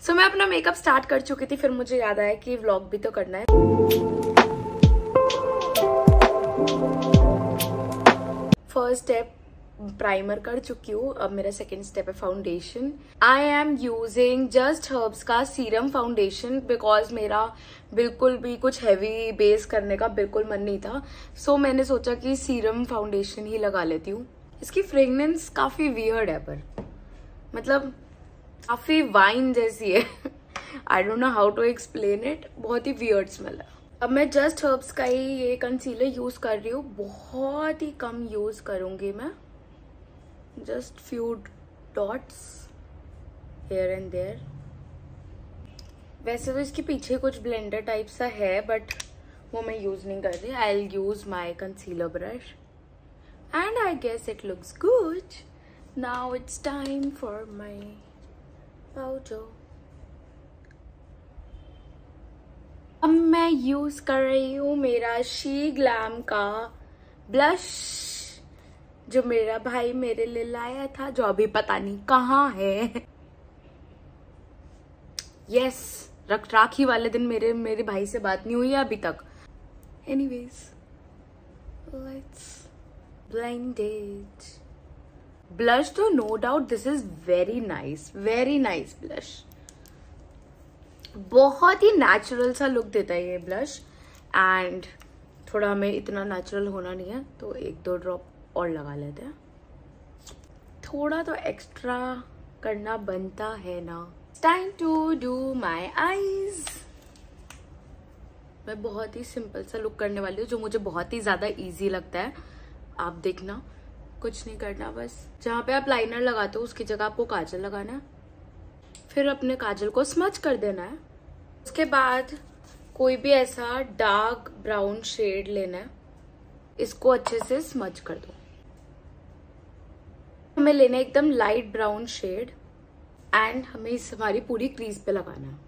सो मैं अपना makeup start कर चुकी थी, फिर मुझे याद आया कि व्लॉग भी तो करना है। फर्स्ट स्टेप प्राइमर कर चुकी हूँ, अब मेरा सेकेंड स्टेप है foundation. I am using just herbs का सीरम फाउंडेशन बिकॉज मेरा बिल्कुल भी कुछ हैवी बेस करने का बिल्कुल मन नहीं था। सो मैंने सोचा कि सीरम फाउंडेशन ही लगा लेती हूँ। इसकी फ्रेगनेंस काफी वियर्ड है, पर मतलब काफी वाइन जैसी है। I don't know how to explain it, बहुत ही वियर्ड स्मेल है। अब मैं जस्ट हर्ब्स का ही ये कंसीलर यूज कर रही हूँ, बहुत ही कम यूज करूंगी मैं, just few dots here and there. वैसे तो इसके पीछे कुछ ब्लेंडर टाइप सा है, बट वो मैं यूज नहीं कर रही। I will use my concealer brush and I guess it looks good. Now it's time for my powder. अब मैं यूज कर रही हूँ मेरा शी ग्लैम का ब्लश, जो मेरा भाई मेरे लिए लाया था, जो अभी पता नहीं कहाँ है। यस, राखी वाले दिन मेरे भाई से बात नहीं हुई है अभी तक। Anyways, let's blend it. Blush तो no doubt this is very nice blush. बहुत ही नेचुरल सा लुक देता है ये ब्लश, एंड थोड़ा हमें इतना नेचुरल होना नहीं है, तो 1-2 ड्रॉप और लगा लेते हैं। थोड़ा तो एक्स्ट्रा करना बनता है ना। Time to do my eyes. मैं बहुत ही सिंपल सा लुक करने वाली हूँ, जो मुझे बहुत ही ज्यादा इजी लगता है। आप देखना, कुछ नहीं करना, बस जहाँ पे आप लाइनर लगाते हो उसकी जगह आपको काजल लगाना है, फिर अपने काजल को स्मच कर देना है। उसके बाद कोई भी ऐसा डार्क ब्राउन शेड लेना है, इसको अच्छे से स्मच कर दो। हमें लेना है एकदम लाइट ब्राउन शेड, एंड हमें इस हमारी पूरी क्रीज पे लगाना है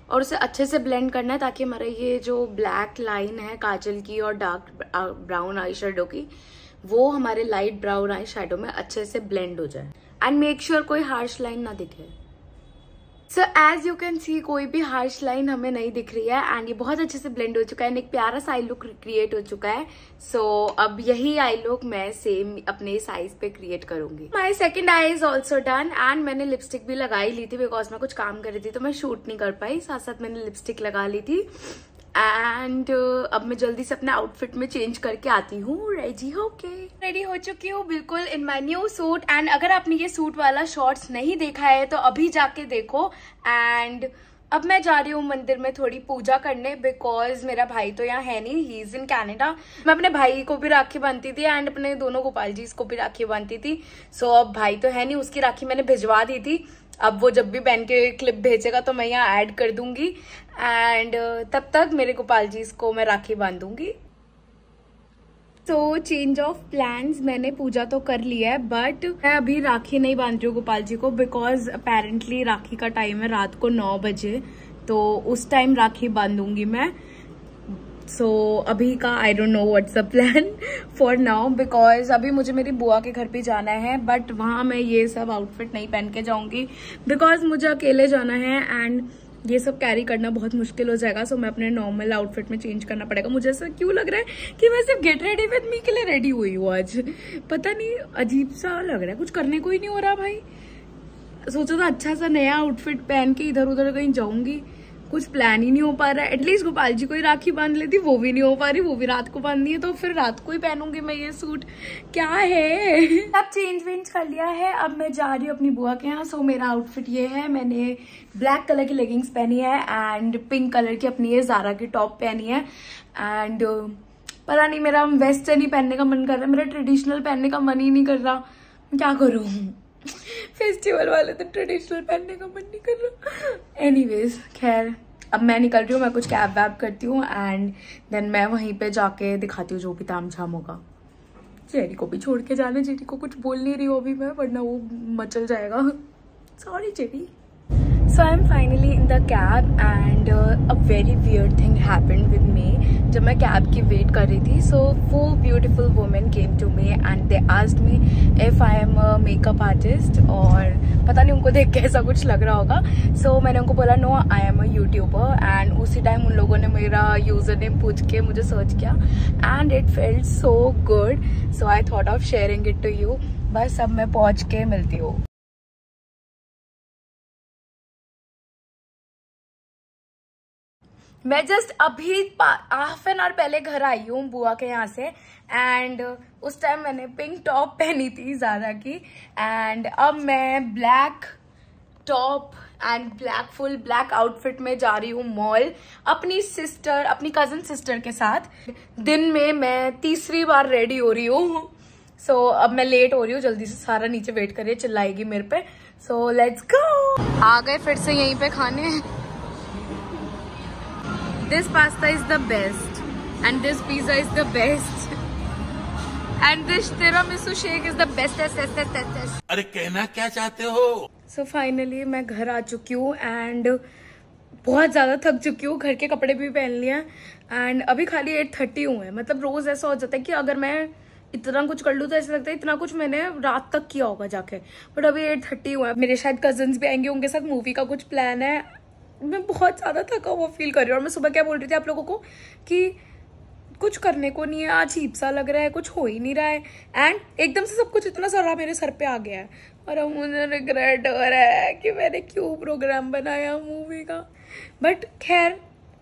और उसे अच्छे से ब्लेंड करना है, ताकि हमारा ये जो ब्लैक लाइन है काजल की और डार्क ब्राउन आई शेडो की, वो हमारे लाइट ब्राउन आई शेडो में अच्छे से ब्लेंड हो जाए। एंड मेक श्योर कोई हार्श लाइन ना दिखे। So as you can see, कोई भी हार्श लाइन हमें नहीं दिख रही है, एंड ये बहुत अच्छे से ब्लेंड हो चुका है, एक प्यारा सा आई लुक क्रिएट हो चुका है। सो अब यही आई लुक मैं सेम अपने साइज पे क्रिएट करूंगी। My second I is also done, and मैंने लिपस्टिक भी लगा ही ली थी बिकॉज मैं कुछ काम कर रही थी तो मैं शूट नहीं कर पाई। साथ साथ मैंने लिपस्टिक लगा ली थी, एंड अब मैं जल्दी से अपने आउटफिट में चेंज करके आती हूँ। रेडी हो चुकी हूँ बिल्कुल in my new suit. And अगर आपने ये सूट वाला शॉर्ट्स नहीं देखा है तो अभी जाके देखो। एंड अब मैं जा रही हूँ मंदिर में थोड़ी पूजा करने, बिकॉज मेरा भाई तो यहाँ है नहीं, ही इज इन कैनेडा। मैं अपने भाई को भी राखी बांधती थी एंड अपने दोनों गोपाल जी को भी राखी बांधती थी। सो अब भाई तो है नहीं, उसकी राखी मैंने भिजवा दी थी। अब वो जब भी बहन के क्लिप भेजेगा तो मैं यहाँ ऐड कर दूंगी, एंड तब तक मेरे गोपाल जी को मैं राखी बांधूंगी। तो चेंज ऑफ प्लान्स, मैंने पूजा तो कर लिया है, बट मैं अभी राखी नहीं बांध रही हूँ गोपाल जी को, बिकॉज अपेरेंटली राखी का टाइम है रात को 9 बजे, तो उस टाइम राखी बांधूंगी मैं। सो अभी का आई don't know what's the plan for now, because अभी मुझे मेरी बुआ के घर भी जाना है, बट वहां मैं ये सब आउटफिट नहीं पहन के जाऊंगी बिकॉज मुझे अकेले जाना है एंड ये सब कैरी करना बहुत मुश्किल हो जाएगा। सो मैं अपने नॉर्मल आउटफिट में चेंज करना पड़ेगा। मुझे ऐसा क्यों लग रहा है कि मैं सिर्फ गेट रेडी विद मी के लिए रेडी हुई हूँ आज, पता नहीं अजीब सा लग रहा है, कुछ करने को ही नहीं हो रहा भाई। सोचा था अच्छा सा नया आउटफिट पहन के इधर उधर कहीं जाऊंगी, कुछ प्लान ही नहीं हो पा रहा है। एटलीस्ट गोपाल जी को ही राखी बांध लेती, वो भी नहीं हो पा रही, वो भी रात को बांधनी है, तो फिर रात को ही पहनूंगी मैं ये सूट। क्या है, अब चेंज वेंज कर लिया है, अब मैं जा रही हूँ अपनी बुआ के यहाँ। सो मेरा आउटफिट ये है, मैंने ब्लैक कलर की लेगिंग्स पहनी है एंड पिंक कलर की अपनी ये ज़ारा की टॉप पहनी है। एंड पता नहीं मेरा वेस्टर्न ही पहनने का मन कर रहा है, मेरा ट्रेडिशनल पहनने का मन ही नहीं कर रहा, क्या करूँ। फेस्टिवल वाले तो ट्रेडिशनल पहनने का मन नहीं कर रहा। एनीवेज खैर, अब मैं निकल रही हूँ, मैं कुछ कैब वैब करती हूँ एंड देन मैं वहीं पे जाके दिखाती हूँ जो भी ताम झाम होगा। जेरी को भी छोड़ के जाना, जेरी को कुछ बोल नहीं रही हूँ अभी मैं, वरना वो मचल जाएगा। Sorry Jerry. So I'm finally in the cab and a very weird thing happened with me. जब मैं कैब की वेट कर रही थी, so वो beautiful women came to me and they asked me if I am a makeup artist, और पता नहीं उनको देख के ऐसा कुछ लग रहा होगा. So मैंने उनको बोला no, I am a YouTuber, and उसी टाइम उन लोगों ने मेरा यूजर नेम पूछ के मुझे सर्च किया and it felt so good, so I thought of sharing it to you. बस अब मैं पहुँच के मिलती हूँ. मैं जस्ट अभी हाफ एन आवर पहले घर आई हूँ बुआ के यहाँ से, एंड उस टाइम मैंने पिंक टॉप पहनी थी ज़ारा की, एंड अब मैं black top and black full black outfit में जा रही हूँ मॉल अपनी कजन सिस्टर के साथ. दिन में मैं तीसरी बार रेडी हो रही हूँ. सो अब मैं लेट हो रही हूँ, जल्दी से सारा नीचे वेट करिए, चिल्लाएगी मेरे पे. So let's go. आ गए फिर से यहीं पे खाने. This pasta is the best, and this pizza is the best, and this tiramisu shake is the best. अरे कहना क्या चाहते हो? So finally मैं घर आ चुकी हूँ and बहुत ज़्यादा थक चुकी हूँ. घर के कपड़े भी पहन लिए हैं and अभी खाली 8:30 हुए हैं. मतलब रोज ऐसा हो जाता है कि अगर मैं इतना कुछ कर लूँ तो ऐसा लगता है इतना कुछ मैंने रात तक किया होगा जाके, बट अभी 8:30 हुआ है. मेरे शायद कजन्स भी आएंगे, उनके साथ मूवी का कुछ प्लान है. मैं बहुत ज़्यादा थका हुआ फील कर रही हूँ. और मैं सुबह क्या बोल रही थी आप लोगों को कि कुछ करने को नहीं है, आज अजीब सा लग रहा है, कुछ हो ही नहीं रहा है, एंड एकदम से सब कुछ इतना सारा मेरे सर पे आ गया है और अब मुझे रिग्रेट हो रहा है कि मैंने क्यों प्रोग्राम बनाया मूवी का. बट खैर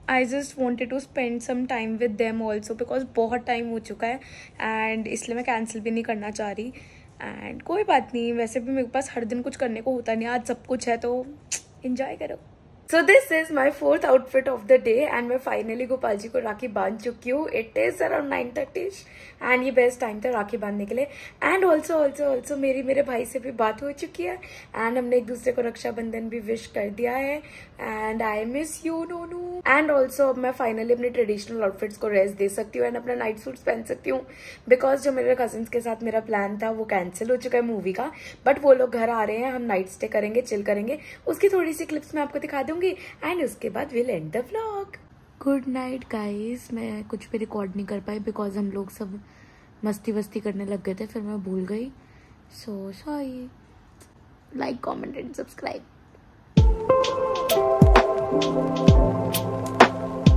I just wanted to spend some time with them also because बहुत टाइम हो चुका है एंड इसलिए मैं कैंसिल भी नहीं करना चाह रही. एंड कोई बात नहीं, वैसे भी मेरे पास हर दिन कुछ करने को होता नहीं, आज सब कुछ है तो एंजॉय करो. So this is my fourth outfit of the day and मैं finally गोपाल जी को राखी बांध चुकी हूँ. It is around 9:30 and ये बेस्ट टाइम था राखी बांधने के लिए. एंड ऑल्सो मेरे भाई से भी बात हो चुकी है एंड हमने एक दूसरे को रक्षाबंधन भी विश कर दिया है. And I miss you Nonu. And also अब मैं फाइनली अपने ट्रेडिशनल आउटफिट्स को रेस्ट दे सकती हूँ एंड अपना नाइट सूट्स पहन सकती हूँ बिकॉज जो मेरे कजन्स के साथ मेरा प्लान था वो कैंसिल हो चुका है मूवी का. बट वो लोग घर आ रहे हैं, हम नाइट स्टे करेंगे, चिल करेंगे. उसकी थोड़ी सी क्लिप्स मैं आपको दिखा दूंगी एंड उसके बाद will and the vlog. Good night guys. मैं कुछ भी रिकॉर्ड नहीं कर पाई बिकॉज हम लोग सब मस्ती वस्ती करने लग गए थे, फिर मैं भूल गई. So sorry. Like, comment and subscribe.